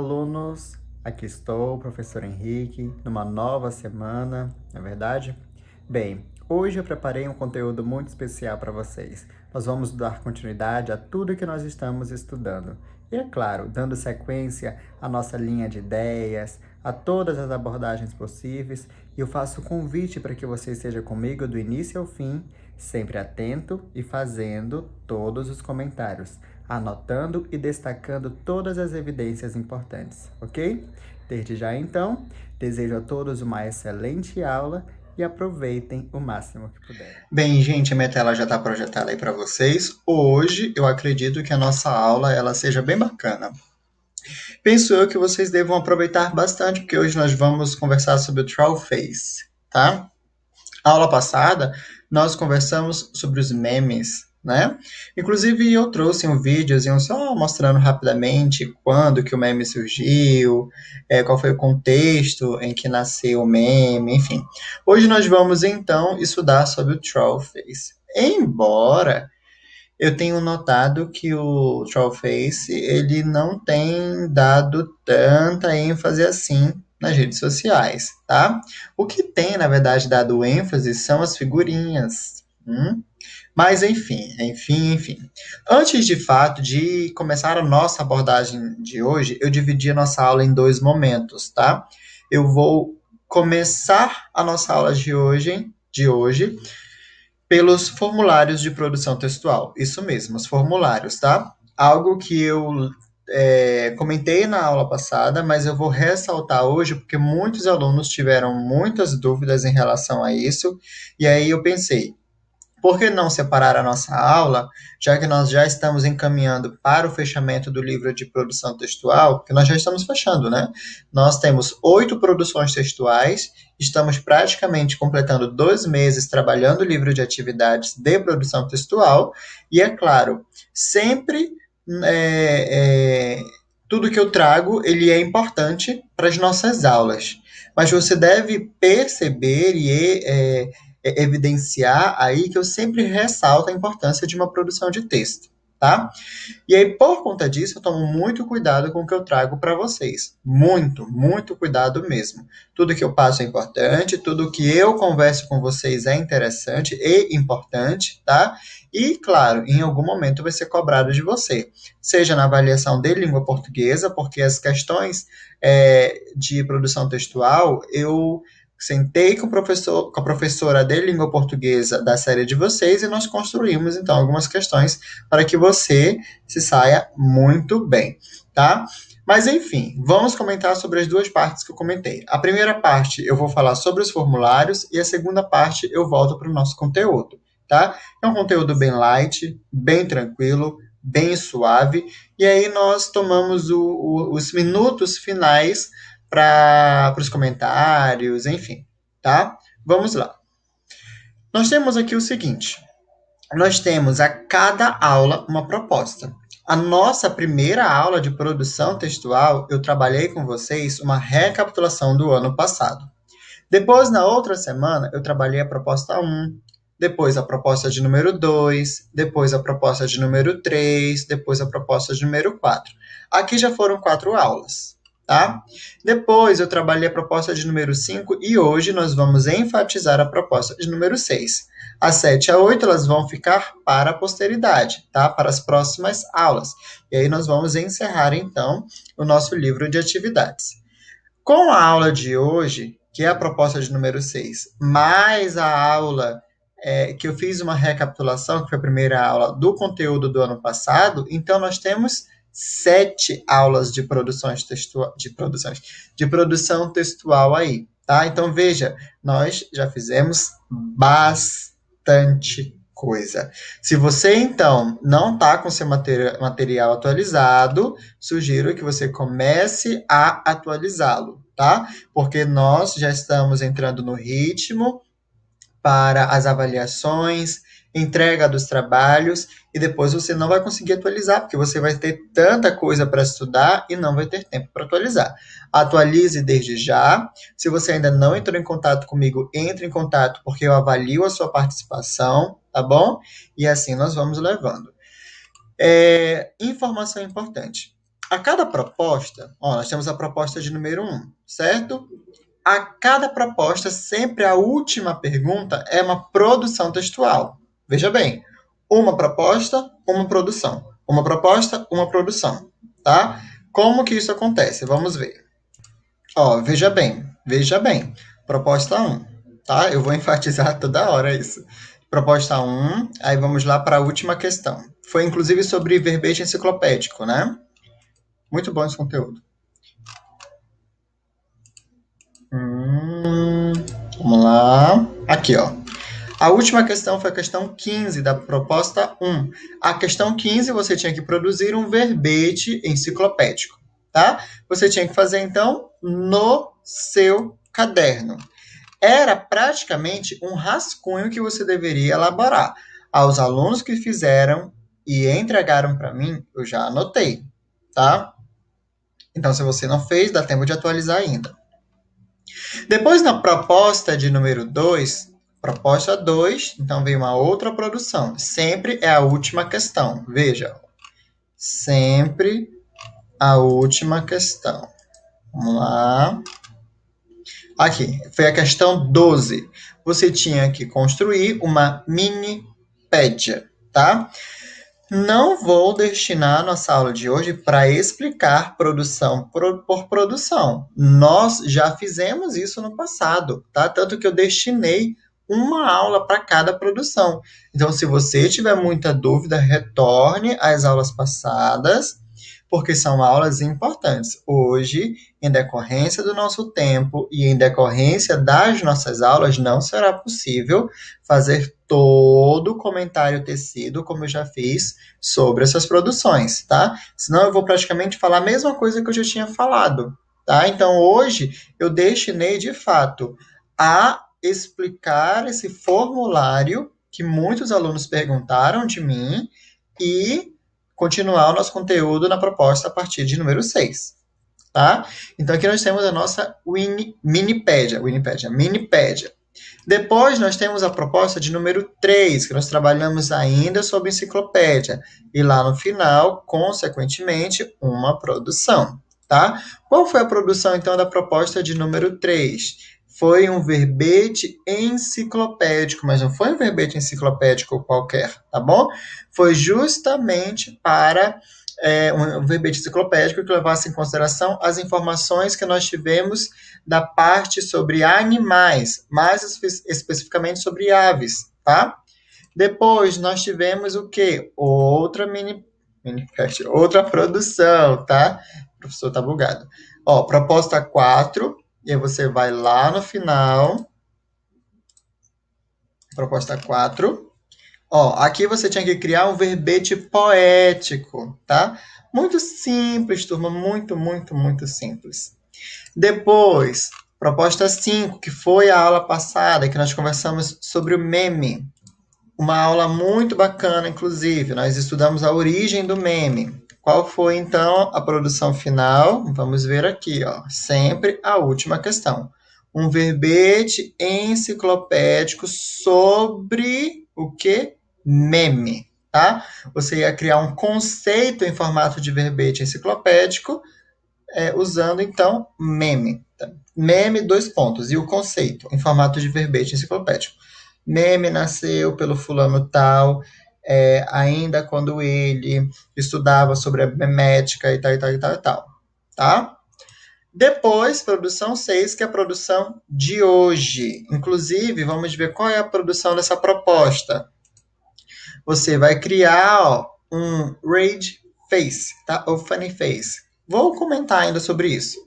alunos, aqui estou, professor Henrique, numa nova semana, não é verdade? Bem, hoje eu preparei um conteúdo muito especial para vocês. Nós vamos dar continuidade a tudo que nós estamos estudando. E é claro, dando sequência à nossa linha de ideias, a todas as abordagens possíveis, e eu faço o convite para que você esteja comigo do início ao fim, sempre atento e fazendo todos os comentários, anotando e destacando todas as evidências importantes, ok? Desde já, então, desejo a todos uma excelente aula e aproveitem o máximo que puderem. Bem, gente, a minha tela já está projetada aí para vocês. Hoje eu acredito que a nossa aula ela seja bem bacana. Penso eu que vocês devam aproveitar bastante, porque hoje nós vamos conversar sobre o Troll Face, tá? A aula passada nós conversamos sobre os memes, né? Inclusive eu trouxe um videozinho só mostrando rapidamente quando que o meme surgiu, qual foi o contexto em que nasceu o meme, enfim. Hoje nós vamos então estudar sobre o Trollface. Embora eu tenho notado que o Trollface ele não tem dado tanta ênfase assim nas redes sociais, tá? O que tem, na verdade, dado ênfase são as figurinhas. Mas enfim. Antes de fato de começar a nossa abordagem de hoje, eu dividi a nossa aula em dois momentos, tá? Eu vou começar a nossa aula de hoje pelos formulários de produção textual. Isso mesmo, os formulários, tá? Algo que eu comentei na aula passada, mas eu vou ressaltar hoje porque muitos alunos tiveram muitas dúvidas em relação a isso, e aí eu pensei, por que não separar a nossa aula, já que nós já estamos encaminhando para o fechamento do livro de produção textual, porque nós já estamos fechando, né? Nós temos 8 produções textuais, estamos praticamente completando 2 meses trabalhando o livro de atividades de produção textual, e é claro, sempre é, é, tudo que eu trago, ele é importante para as nossas aulas, mas você deve perceber evidenciar aí que eu sempre ressalto a importância de uma produção de texto, tá? E aí, por conta disso, eu tomo muito cuidado com o que eu trago para vocês. Muito cuidado mesmo. Tudo que eu passo é importante, tudo que eu converso com vocês é interessante e importante, tá? E, claro, em algum momento vai ser cobrado de você, seja na avaliação de língua portuguesa, porque as questões de produção textual eu sentei com com a professora de língua portuguesa da série de vocês e nós construímos então algumas questões para que você se saia muito bem, tá? Mas enfim, vamos comentar sobre as duas partes que eu comentei. A primeira parte eu vou falar sobre os formulários e a segunda parte eu volto para o nosso conteúdo, tá? É um conteúdo bem light, bem tranquilo, bem suave, e aí nós tomamos os minutos finais para os comentários, enfim, tá? Vamos lá. Nós temos aqui o seguinte: nós temos a cada aula uma proposta. A nossa primeira aula de produção textual, eu trabalhei com vocês uma recapitulação do ano passado. Depois, na outra semana, eu trabalhei a proposta um, depois a proposta de número 2, depois a proposta de número 3, depois a proposta de número 4. Aqui já foram 4 aulas, tá? Depois eu trabalhei a proposta de número 5 e hoje nós vamos enfatizar a proposta de número 6. As 7 a 8 elas vão ficar para a posteridade, tá? Para as próximas aulas. E aí nós vamos encerrar então o nosso livro de atividades. Com a aula de hoje, que é a proposta de número 6, mais a aula que eu fiz uma recapitulação, que foi a primeira aula do conteúdo do ano passado, então nós temos 7 aulas de de produção textual aí, tá? Então veja, nós já fizemos bastante coisa. Se você então não está com seu material atualizado, sugiro que você comece a atualizá-lo, tá? Porque nós já estamos entrando no ritmo para as avaliações, entrega dos trabalhos, e depois você não vai conseguir atualizar, porque você vai ter tanta coisa para estudar e não vai ter tempo para atualizar. Atualize desde já. Se você ainda não entrou em contato comigo, entre em contato, porque eu avalio a sua participação, tá bom? E assim nós vamos levando. Informação importante. A cada proposta, ó, nós temos a proposta de número 1, certo? A cada proposta, sempre a última pergunta é uma produção textual. Veja bem, uma proposta, uma produção. Uma proposta, uma produção, tá? Como que isso acontece? Vamos ver. Ó, veja bem. Proposta um, tá? Eu vou enfatizar toda hora isso. Proposta um, aí vamos lá para a última questão. Foi inclusive sobre verbete enciclopédico, né? Muito bom esse conteúdo. Hum, vamos lá. Aqui, ó. A última questão foi a questão 15 da proposta um. A questão 15 você tinha que produzir um verbete enciclopédico, tá? Você tinha que fazer, então, no seu caderno. Era praticamente um rascunho que você deveria elaborar. Aos alunos que fizeram e entregaram para mim, eu já anotei, tá? Então, se você não fez, dá tempo de atualizar ainda. Depois, na proposta de número 2, proposta 2, então vem uma outra produção. Sempre é a última questão. Veja, sempre a última questão. Vamos lá. Aqui, foi a questão 12. Você tinha que construir uma minipédia, tá? Não vou destinar nossa aula de hoje para explicar produção por produção. Nós já fizemos isso no passado, tá? Tanto que eu destinei uma aula para cada produção. Então, se você tiver muita dúvida, retorne às aulas passadas, porque são aulas importantes. Hoje, em decorrência do nosso tempo e em decorrência das nossas aulas, não será possível fazer todo o comentário tecido, como eu já fiz, sobre essas produções, tá? Senão eu vou praticamente falar a mesma coisa que eu já tinha falado, tá? Então, hoje, eu destinei, de fato, a explicar esse formulário que muitos alunos perguntaram de mim e continuar o nosso conteúdo na proposta a partir de número 6, tá? Então, aqui nós temos a nossa Minipédia. Depois, nós temos a proposta de número 3, que nós trabalhamos ainda sobre enciclopédia. E lá no final, consequentemente, uma produção, tá? Qual foi a produção, então, da proposta de número 3? Foi um verbete enciclopédico, mas não foi um verbete enciclopédico qualquer, tá bom? Foi justamente para um verbete enciclopédico que levasse em consideração as informações que nós tivemos da parte sobre animais, mais especificamente sobre aves, tá? Depois nós tivemos o quê? Outra produção, tá? O professor tá bugado. Ó, proposta 4, e aí você vai lá no final. Proposta 4. Ó, aqui você tinha que criar um verbete poético, tá? Muito simples, turma, muito simples. Depois, proposta 5, que foi a aula passada, que nós conversamos sobre o meme. Uma aula muito bacana, inclusive. Nós estudamos a origem do meme. Qual foi, então, a produção final? Vamos ver aqui, ó. Sempre a última questão. Um verbete enciclopédico sobre o que? Meme, tá? Você ia criar um conceito em formato de verbete enciclopédico, usando, então, meme. Tá? Meme, dois pontos. E o conceito, em formato de verbete enciclopédico. Meme nasceu pelo fulano tal, ainda quando ele estudava sobre a memética e tal, tá? Depois, produção 6, que é a produção de hoje. Inclusive, vamos ver qual é a produção dessa proposta. Você vai criar, ó, um rage face, tá? Ou funny face. Vou comentar ainda sobre isso.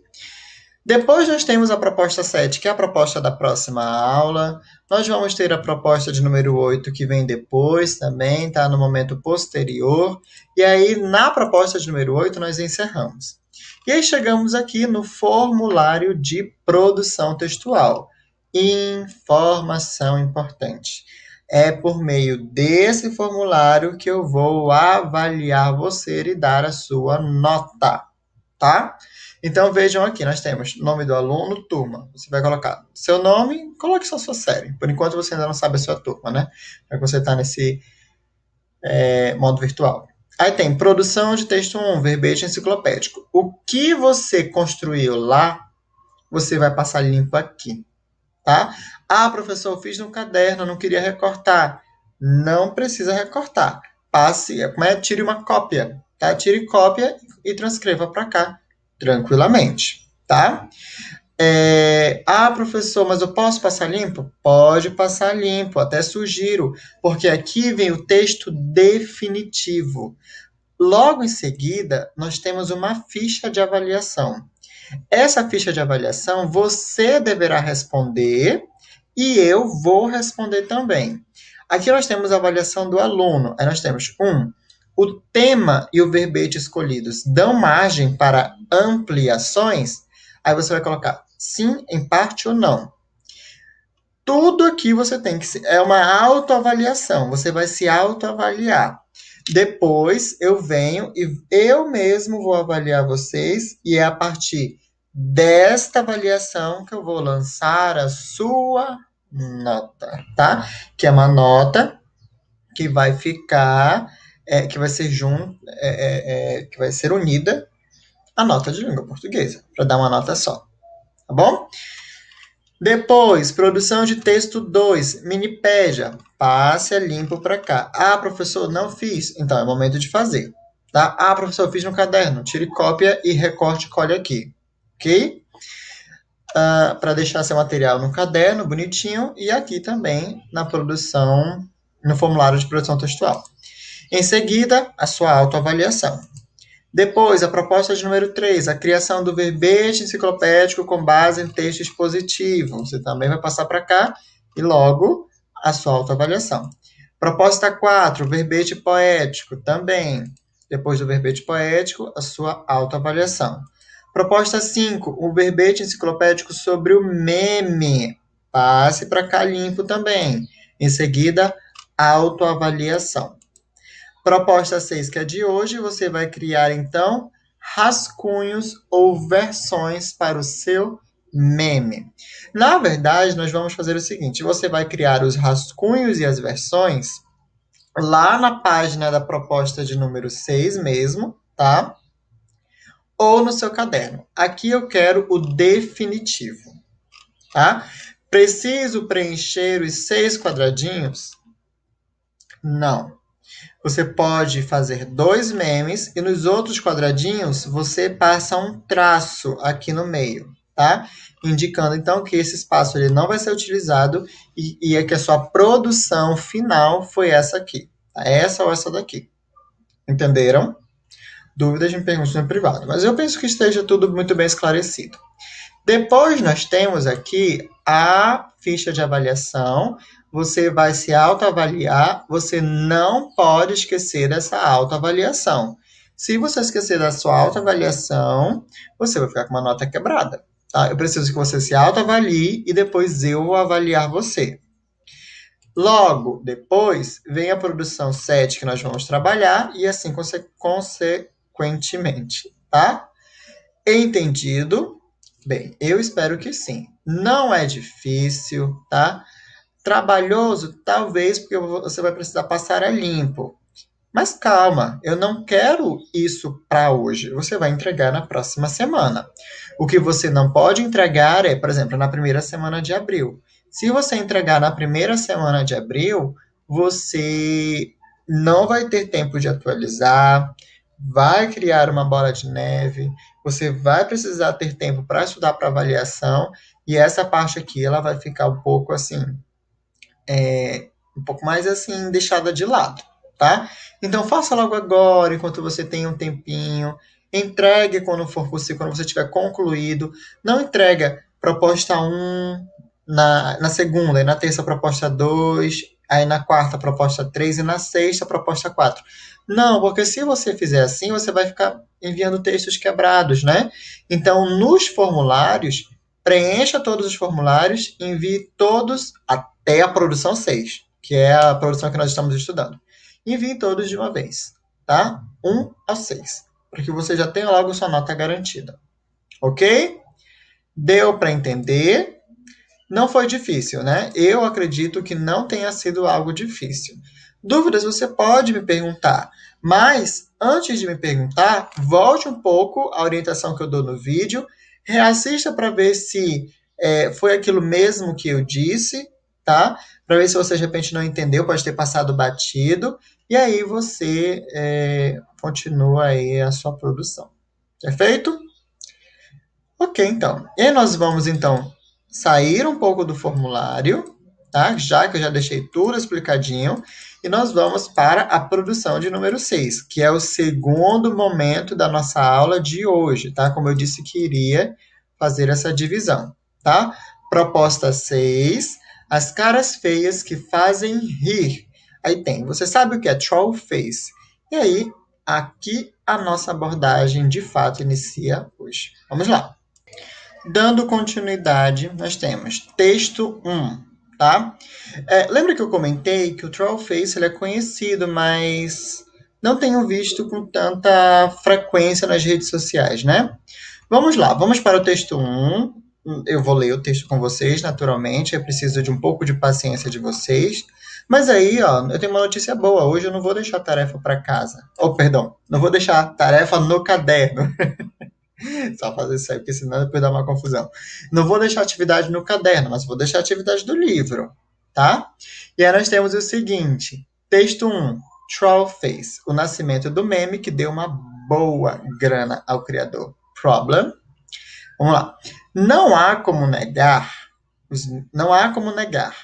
Depois nós temos a proposta 7, que é a proposta da próxima aula. Nós vamos ter a proposta de número 8, que vem depois também, tá? No momento posterior. E aí, na proposta de número 8, nós encerramos. E aí chegamos aqui no formulário de produção textual. Informação importante. É por meio desse formulário que eu vou avaliar você e dar a sua nota, tá? Então vejam aqui, nós temos nome do aluno, turma. Você vai colocar seu nome, coloque só sua série. Por enquanto você ainda não sabe a sua turma, né? Já que você está nesse modo virtual. Aí tem produção de texto 1, verbete enciclopédico. O que você construiu lá, você vai passar limpo aqui, tá? Ah, professor, eu fiz no caderno, não queria recortar. Não precisa recortar. Passe, tire uma cópia, tá? Tire cópia e transcreva para cá, tranquilamente, tá? Professor, mas eu posso passar limpo? Pode passar limpo, até sugiro, porque aqui vem o texto definitivo. Logo em seguida, nós temos uma ficha de avaliação. Essa ficha de avaliação você deverá responder e eu vou responder também. Aqui nós temos a avaliação do aluno. Aí nós temos o tema e o verbete escolhidos dão margem para ampliações. Aí você vai colocar sim, em parte ou não. Tudo aqui você tem que é uma autoavaliação. Você vai se autoavaliar. Depois eu venho e eu mesmo vou avaliar vocês e é a partir desta avaliação que eu vou lançar a sua nota, tá? Que é uma nota que vai ficar, que vai ser que vai ser unida à nota de língua portuguesa, para dar uma nota só, tá bom? Depois, produção de texto 2, minipédia. Passe a limpo para cá. Ah, professor, não fiz. Então, é momento de fazer. Tá? Ah, professor, fiz no caderno. Tire cópia e recorte e colhe aqui. Ok? Para deixar seu material no caderno, bonitinho. E aqui também na produção, no formulário de produção textual. Em seguida, a sua autoavaliação. Depois, a proposta de número 3, a criação do verbete enciclopédico com base em texto expositivo. Você também vai passar para cá e logo a sua autoavaliação. Proposta 4, verbete poético, também. Depois do verbete poético, a sua autoavaliação. Proposta 5, o verbete enciclopédico sobre o meme. Passe para cá limpo também. Em seguida, autoavaliação. Proposta 6, que é de hoje, você vai criar, então, rascunhos ou versões para o seu meme. Na verdade, nós vamos fazer o seguinte: você vai criar os rascunhos e as versões lá na página da proposta de número 6 mesmo, tá? Ou no seu caderno. Aqui eu quero o definitivo, tá? Preciso preencher os 6 quadradinhos? Não. Você pode fazer 2 memes e nos outros quadradinhos você passa um traço aqui no meio, tá? Indicando então que esse espaço ele não vai ser utilizado e é que a sua produção final foi essa aqui, tá? Essa ou essa daqui. Entenderam? Dúvidas me perguntem no privado, mas eu penso que esteja tudo muito bem esclarecido. Depois nós temos aqui a ficha de avaliação. Você vai se autoavaliar. Você não pode esquecer dessa autoavaliação. Se você esquecer da sua autoavaliação, você vai ficar com uma nota quebrada. Tá? Eu preciso que você se autoavalie e depois eu vou avaliar você. Logo depois vem a produção 7 que nós vamos trabalhar e assim consequentemente, tá? Entendido? Bem, eu espero que sim. Não é difícil, tá? Trabalhoso, talvez, porque você vai precisar passar a limpo. Mas calma, eu não quero isso para hoje. Você vai entregar na próxima semana. O que você não pode entregar é, por exemplo, na primeira semana de abril. Se você entregar na primeira semana de abril, você não vai ter tempo de atualizar, vai criar uma bola de neve, você vai precisar ter tempo para estudar para avaliação, e essa parte aqui ela vai ficar um pouco assim, um pouco mais assim, deixada de lado, tá? Então faça logo agora, enquanto você tem um tempinho. Entregue quando for possível, quando você tiver concluído. Não entrega proposta 1 na segunda, e na terça proposta 2, aí na quarta proposta 3 e na sexta proposta 4. Não, porque se você fizer assim, você vai ficar enviando textos quebrados, né? Então, nos formulários, preencha todos os formulários, envie todos até a produção 6, que é a produção que nós estamos estudando. Envie todos de uma vez, tá? 1 ao 6, para que você já tenha logo sua nota garantida. Ok? Deu para entender? Não foi difícil, né? Eu acredito que não tenha sido algo difícil. Dúvidas você pode me perguntar, mas antes de me perguntar, volte um pouco à orientação que eu dou no vídeo, reassista para ver se foi aquilo mesmo que eu disse, tá? Para ver se você de repente não entendeu, pode ter passado batido, e aí você continua aí a sua produção. Perfeito? Ok, então. E nós vamos, então, sair um pouco do formulário, tá? Já que eu já deixei tudo explicadinho, e nós vamos para a produção de número 6, que é o segundo momento da nossa aula de hoje, tá? Como eu disse que iria fazer essa divisão, tá? Proposta 6, as caras feias que fazem rir. Aí tem, você sabe o que é troll face? E aí, aqui a nossa abordagem de fato inicia hoje. Vamos lá. Dando continuidade, nós temos texto 1, tá? Lembra que eu comentei que o Trollface ele é conhecido, mas não tenho visto com tanta frequência nas redes sociais, né? Vamos lá, vamos para o texto 1. Eu vou ler o texto com vocês, naturalmente. Eu preciso de um pouco de paciência de vocês. Mas aí, ó, eu tenho uma notícia boa. Hoje eu não vou deixar tarefa para casa. Oh, perdão, não vou deixar tarefa no caderno. Só fazer isso aí, porque senão depois dá uma confusão. Não vou deixar atividade no caderno, mas vou deixar atividade do livro, tá? E aí nós temos o seguinte: texto 1, Trollface, o nascimento do meme que deu uma boa grana ao criador. Problem. Vamos lá. Não há como negar, não há como negar.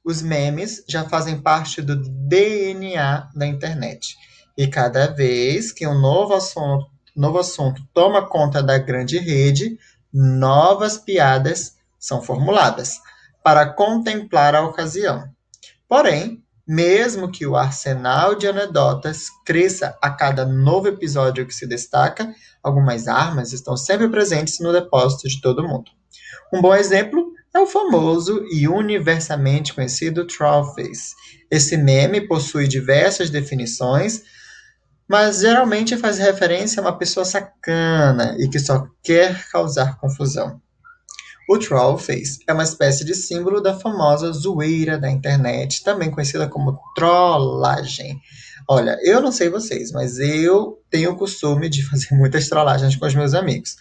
Os memes já fazem parte do DNA da internet. E cada vez que um novo assunto toma conta da grande rede, novas piadas são formuladas para contemplar a ocasião. Porém, mesmo que o arsenal de anedotas cresça a cada novo episódio que se destaca, algumas armas estão sempre presentes no depósito de todo mundo. Um bom exemplo é o famoso e universalmente conhecido Trollface. Esse meme possui diversas definições, mas geralmente faz referência a uma pessoa sacana e que só quer causar confusão. O Trollface é uma espécie de símbolo da famosa zoeira da internet, também conhecida como trollagem. Olha, eu não sei vocês, mas eu tenho o costume de fazer muitas trollagens com os meus amigos.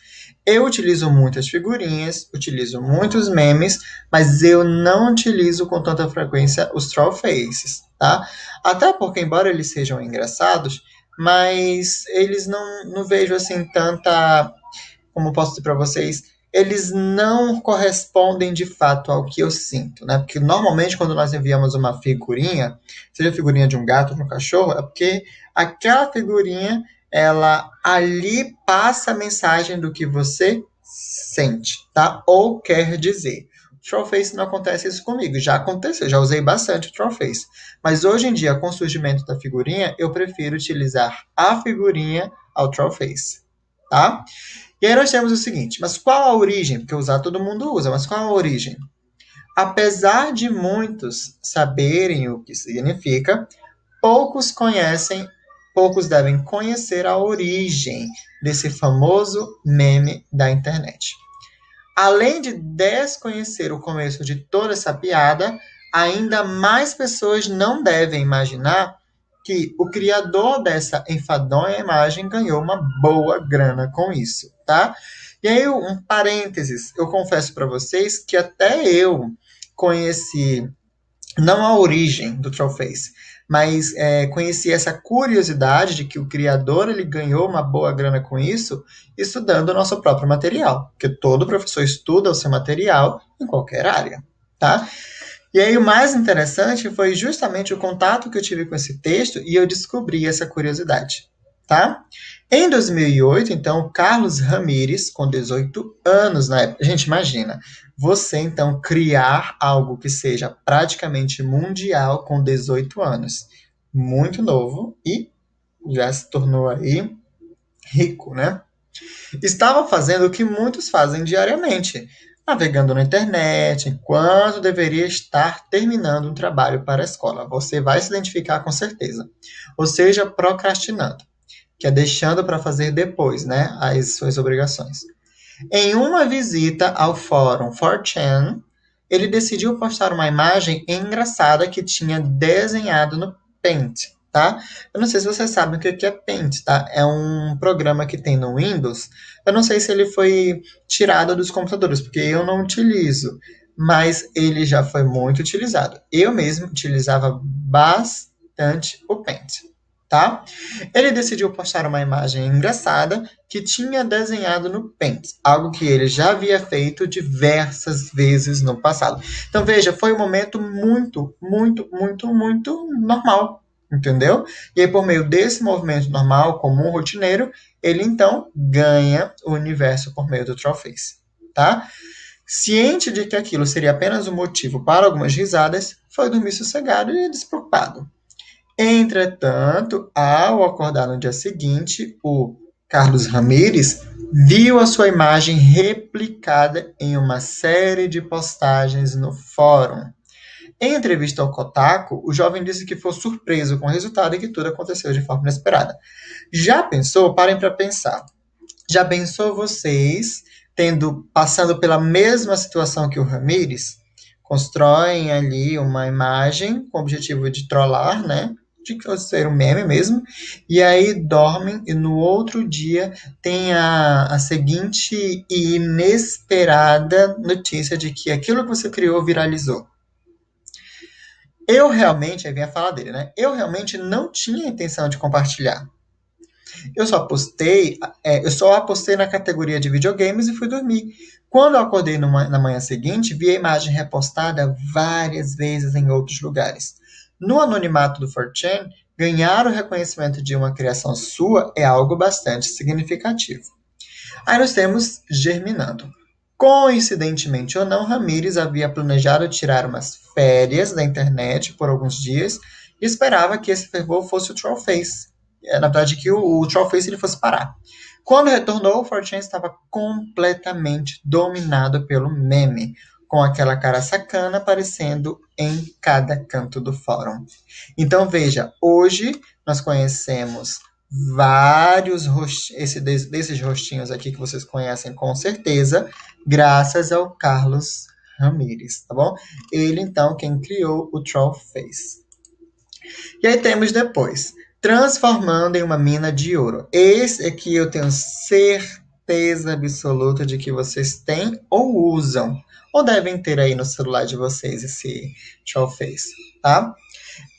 Eu utilizo muitas figurinhas, utilizo muitos memes, mas eu não utilizo com tanta frequência os trollfaces, tá? Até porque, embora eles sejam engraçados, mas eles não vejo assim tanta, como posso dizer para vocês, eles não correspondem de fato ao que eu sinto, né? Porque normalmente quando nós enviamos uma figurinha, seja figurinha de um gato ou de um cachorro, é porque aquela figurinha, ela ali passa a mensagem do que você sente, tá? Ou quer dizer. O Trollface não acontece isso comigo, já aconteceu, já usei bastante o Trollface. Mas hoje em dia, com o surgimento da figurinha, eu prefiro utilizar a figurinha ao Trollface, tá? E aí nós temos o seguinte, mas qual a origem? Porque usar todo mundo usa, mas qual a origem? Apesar de muitos saberem o que significa, poucos conhecem, poucos devem conhecer a origem desse famoso meme da internet. Além de desconhecer o começo de toda essa piada, ainda mais pessoas não devem imaginar que o criador dessa enfadonha imagem ganhou uma boa grana com isso, tá? E aí, um parênteses, eu confesso para vocês que até eu conheci, não a origem do Trollface, mas conheci essa curiosidade de que o criador ele ganhou uma boa grana com isso, estudando o nosso próprio material, porque todo professor estuda o seu material em qualquer área, tá? E aí o mais interessante foi justamente o contato que eu tive com esse texto e eu descobri essa curiosidade, tá? Em 2008, então, o Carlos Ramírez, com 18 anos na época, gente, imagina, você então criar algo que seja praticamente mundial com 18 anos, muito novo e já se tornou aí rico, né? Estava fazendo o que muitos fazem diariamente, navegando na internet, enquanto deveria estar terminando um trabalho para a escola. Você vai se identificar com certeza. Ou seja, procrastinando, que é deixando para fazer depois, né, as suas obrigações. Em uma visita ao fórum 4chan, ele decidiu postar uma imagem engraçada que tinha desenhado Paint, tá? Eu não sei se vocês sabem o que é Paint, tá? É um programa que tem no Windows. Eu não sei se ele foi tirado dos computadores, porque eu não utilizo, mas ele já foi muito utilizado. Eu mesmo utilizava bastante o Paint, tá? Ele decidiu postar uma imagem engraçada que tinha desenhado no Paint, algo que ele já havia feito diversas vezes no passado. Então veja, foi um momento muito, muito, muito, muito normal, entendeu? E aí, por meio desse movimento normal, comum, rotineiro, ele então ganha o universo por meio do Trollface, tá? Ciente de que aquilo seria apenas um motivo para algumas risadas, foi dormir sossegado e despreocupado. Entretanto, ao acordar no dia seguinte, o Carlos Ramírez viu a sua imagem replicada em uma série de postagens no fórum. Em entrevista ao Kotaku, o jovem disse que foi surpreso com o resultado e que tudo aconteceu de forma inesperada. Já pensou? Parem para pensar. Já pensou vocês passando pela mesma situação que o Ramírez? Constroem ali uma imagem com o objetivo de trollar, né? De ser um meme mesmo, e aí dormem e no outro dia tem a seguinte e inesperada notícia de que aquilo que você criou viralizou. Eu realmente, aí vem a fala dele, né? Eu realmente não tinha intenção de compartilhar. Eu só apostei na categoria de videogames e fui dormir. Quando eu acordei na manhã seguinte, vi a imagem repostada várias vezes em outros lugares. No anonimato do 4chan, ganhar o reconhecimento de uma criação sua é algo bastante significativo. Aí nós temos Germinando. Coincidentemente ou não, Ramírez havia planejado tirar umas férias da internet por alguns dias e esperava que esse fervor fosse o Trollface. Na verdade, que o Trollface ele fosse parar. Quando retornou, o 4chan estava completamente dominado pelo meme, com aquela cara sacana aparecendo em cada canto do fórum. Então veja, hoje nós conhecemos desses rostinhos aqui que vocês conhecem com certeza, graças ao Carlos Ramírez, tá bom? Ele, então, quem criou o Trollface. E aí temos depois, transformando em uma mina de ouro. Esse aqui eu tenho certeza absoluta de que vocês têm ou usam, ou devem ter aí no celular de vocês esse Trollface, tá?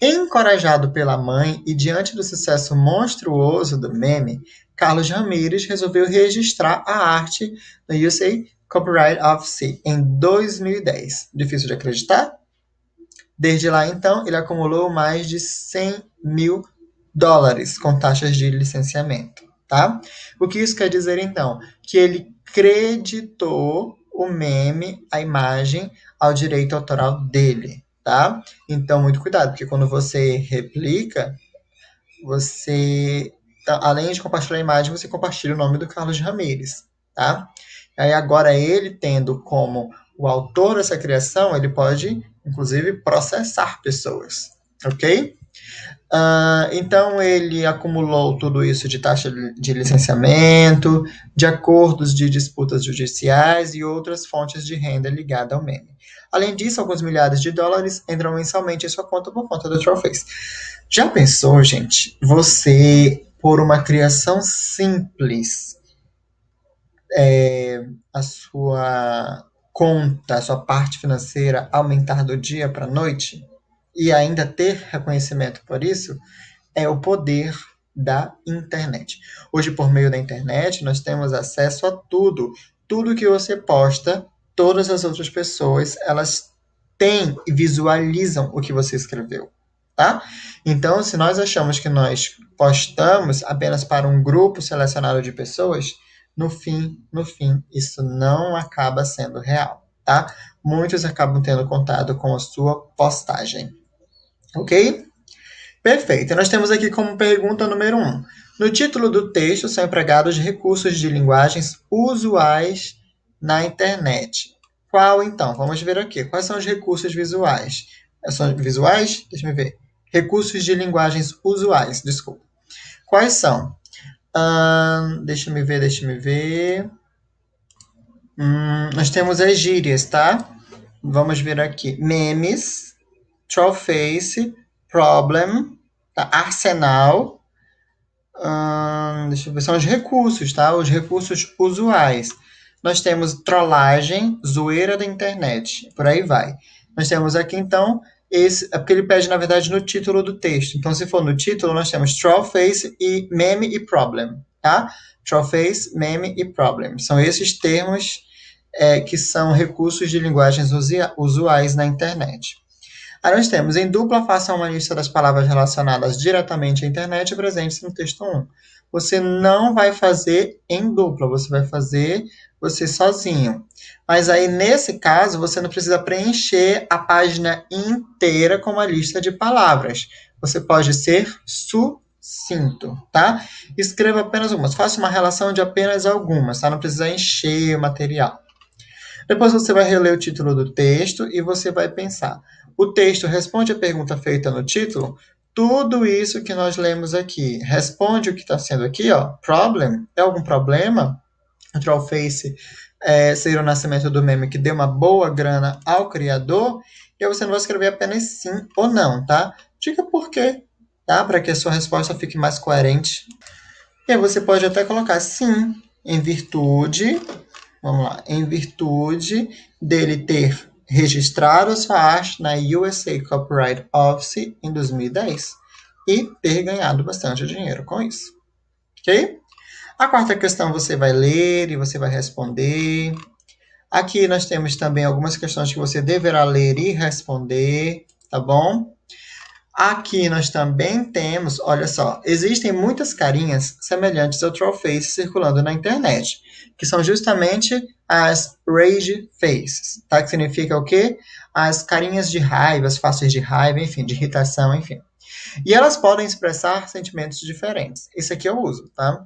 Encorajado pela mãe e diante do sucesso monstruoso do meme, Carlos Ramírez resolveu registrar a arte no USA Copyright Office em 2010. Difícil de acreditar? Desde lá, então, ele acumulou mais de 100 mil dólares com taxas de licenciamento, tá? O que isso quer dizer, então? Que ele creditou o meme, a imagem, ao direito autoral dele, tá? Então, muito cuidado, porque quando você replica, você, além de compartilhar a imagem, você compartilha o nome do Carlos Ramírez, tá? Aí agora ele tendo como o autor dessa criação, ele pode, inclusive, processar pessoas, ok? Então ele acumulou tudo isso de taxa de licenciamento, de acordos de disputas judiciais e outras fontes de renda ligada ao meme. Além disso, alguns milhares de dólares entram mensalmente em sua conta por conta do Trollface. Já pensou, gente, você, por uma criação simples, a sua conta, a sua parte financeira aumentar do dia para a noite e ainda ter reconhecimento por isso? É o poder da internet. Hoje, por meio da internet, nós temos acesso a tudo. Tudo que você posta, todas as outras pessoas, elas têm e visualizam o que você escreveu, tá? Então, se nós achamos que nós postamos apenas para um grupo selecionado de pessoas, no fim, isso não acaba sendo real, tá? Muitos acabam tendo contato com a sua postagem, ok? Perfeito. Nós temos aqui como pergunta número 1. No título do texto são empregados recursos de linguagens usuais na internet. Qual, então? Vamos ver aqui. Quais são os recursos visuais? São visuais? Deixa eu ver. Recursos de linguagens usuais, desculpa. Quais são? Deixa eu ver. Nós temos as gírias, tá? Vamos ver aqui. Memes, trollface, problem, Tá? Arsenal, deixa eu ver, são os recursos, tá? Os recursos usuais. Nós temos trollagem, zoeira da internet, por aí vai. Nós temos aqui, então, esse, é porque ele pede, na verdade, no título do texto. Então, se for no título, nós temos trollface e meme e problem, tá? Trollface, meme e problem. São esses termos que são recursos de linguagens usuais na internet. Aí nós temos, em dupla, faça uma lista das palavras relacionadas diretamente à internet presentes no texto 1. Você não vai fazer em dupla, você vai fazer você sozinho. Mas aí, nesse caso, você não precisa preencher a página inteira com uma lista de palavras. Você pode ser sucinto, tá? Escreva apenas algumas. Faça uma relação de apenas algumas, tá? Não precisa encher o material. Depois você vai reler o título do texto e você vai pensar: o texto responde a pergunta feita no título? Tudo isso que nós lemos aqui responde o que está sendo aqui, ó. Problem? É algum problema? O Trollface seria o nascimento do meme que deu uma boa grana ao criador. E aí você não vai escrever apenas sim ou não, tá? Diga por quê, tá? Para que a sua resposta fique mais coerente. E aí você pode até colocar sim, em virtude. Vamos lá. Em virtude dele ter registrado sua arte na USA Copyright Office em 2010 e ter ganhado bastante dinheiro com isso. Ok? A quarta questão você vai ler e você vai responder. Aqui nós temos também algumas questões que você deverá ler e responder, tá bom? Aqui nós também temos, olha só, existem muitas carinhas semelhantes ao Trollface circulando na internet, que são justamente as Rage Faces, tá? Que significa o quê? As carinhas de raiva, as faces de raiva, enfim, de irritação, enfim. E elas podem expressar sentimentos diferentes. Isso aqui eu uso, tá?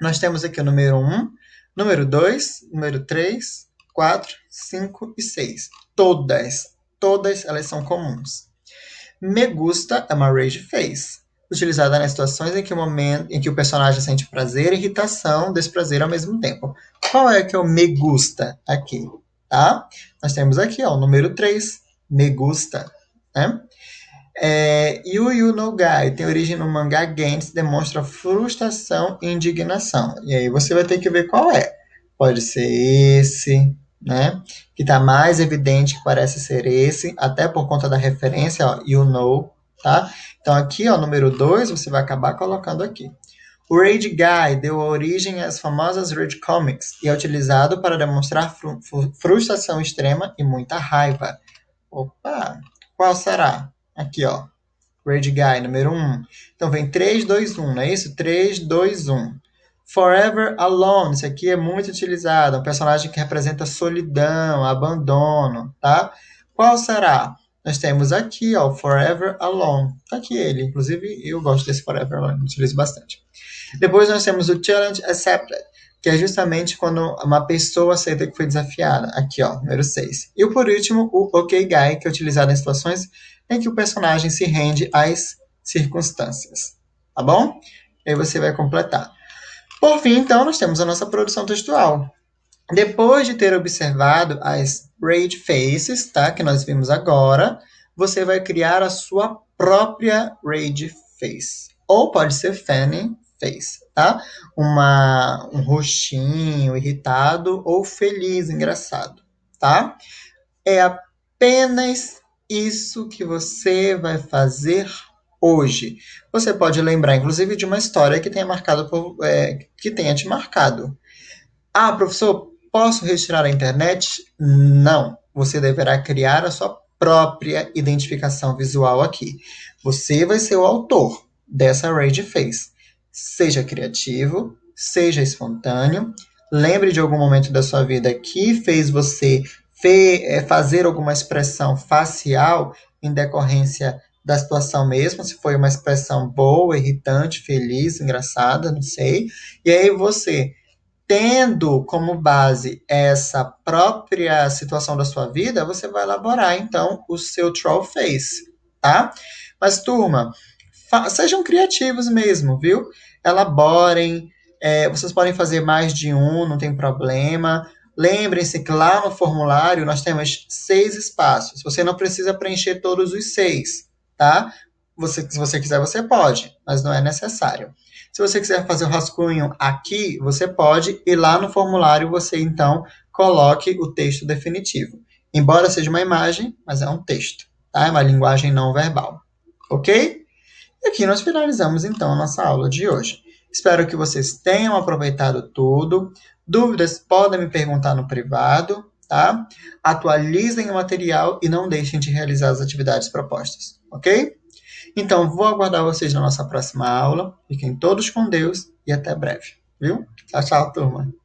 Nós temos aqui o número 1, número 2, número 3, 4, 5 e 6. Todas elas são comuns. Me gusta é uma rage face, utilizada nas situações em que o personagem sente prazer e irritação, desprazer ao mesmo tempo. Qual é que é o me gusta aqui? Tá? Nós temos aqui ó, o número 3, me gusta. Né? You no Guy tem origem no mangá Gantz, demonstra frustração e indignação. E aí você vai ter que ver qual é. Pode ser esse, né? Que está mais evidente que parece ser esse, até por conta da referência, ó, you know, tá? Então aqui, ó, número 2, você vai acabar colocando aqui. O Rage Guy deu origem às famosas Rage Comics e é utilizado para demonstrar frustração extrema e muita raiva. Opa, qual será? Aqui, ó. Rage Guy, número 1. Então vem 3, 2, 1, não é isso? 3, 2, 1. Forever Alone, isso aqui é muito utilizado, é um personagem que representa solidão, abandono, tá? Qual será? Nós temos aqui, ó, Forever Alone. Tá aqui ele, inclusive eu gosto desse Forever Alone, utilizo bastante. Depois nós temos o Challenge Accepted, que é justamente quando uma pessoa aceita que foi desafiada. Aqui, ó, número 6. E por último, o OK Guy, que é utilizado em situações em que o personagem se rende às circunstâncias. Tá bom? E aí você vai completar. Por fim, então, nós temos a nossa produção textual. Depois de ter observado as Rage Faces, tá, que nós vimos agora, você vai criar a sua própria Rage Face. Ou pode ser Fanny Face, tá? Um rostinho irritado ou feliz, engraçado, tá? É apenas isso que você vai fazer hoje. Você pode lembrar, inclusive, de uma história que tenha que tenha te marcado. Ah, professor, posso retirar a internet? Não. Você deverá criar a sua própria identificação visual aqui. Você vai ser o autor dessa Rage Face. Seja criativo, seja espontâneo. Lembre de algum momento da sua vida que fez você fazer alguma expressão facial em decorrência da situação mesmo, se foi uma expressão boa, irritante, feliz, engraçada, não sei. E aí você, tendo como base essa própria situação da sua vida, você vai elaborar, então, o seu troll face, tá? Mas, turma, sejam criativos mesmo, viu? Elaborem, vocês podem fazer mais de um, não tem problema. Lembrem-se que lá no formulário nós temos 6 espaços. Você não precisa preencher todos os 6, tá? se você quiser, você pode, mas não é necessário. Se você quiser fazer o rascunho aqui, você pode, e lá no formulário você então coloque o texto definitivo. Embora seja uma imagem, mas é um texto, tá? É uma linguagem não verbal, ok? E aqui nós finalizamos então a nossa aula de hoje. Espero que vocês tenham aproveitado tudo. Dúvidas podem me perguntar no privado, tá? Atualizem o material e não deixem de realizar as atividades propostas, ok? Então, vou aguardar vocês na nossa próxima aula. Fiquem todos com Deus e até breve, viu? Tchau, tchau, turma.